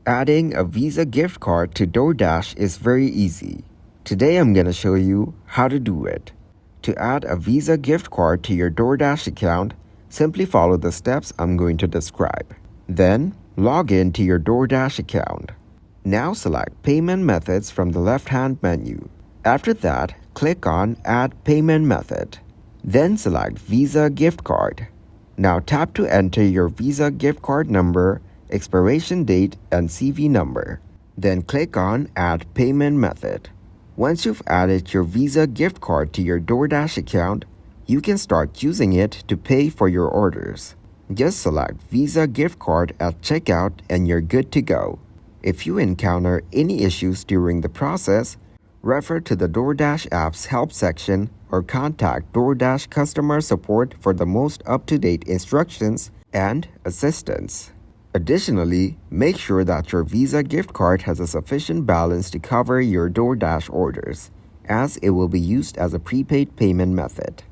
Adding a Visa gift card to Doordash is very easy. Today I'm going to show you how to do it. To add a Visa gift card to your Doordash account, simply follow the steps I'm going to describe. Then, log in to your Doordash account. Now select Payment Methods from the left-hand menu. After that, click on Add Payment Method. Then select Visa Gift Card. Now tap to enter your Visa gift card number, expiration date, and CV number. Then click on Add Payment Method. Once you've added your Visa gift card to your Doordash account, you can start using it to pay for your orders. Just select Visa gift card at checkout and you're good to go. If you encounter any issues during the process, refer to the Doordash app's help section or contact Doordash customer support for the most up-to-date instructions and assistance. Additionally, make sure that your Visa gift card has a sufficient balance to cover your Doordash orders, as it will be used as a prepaid payment method.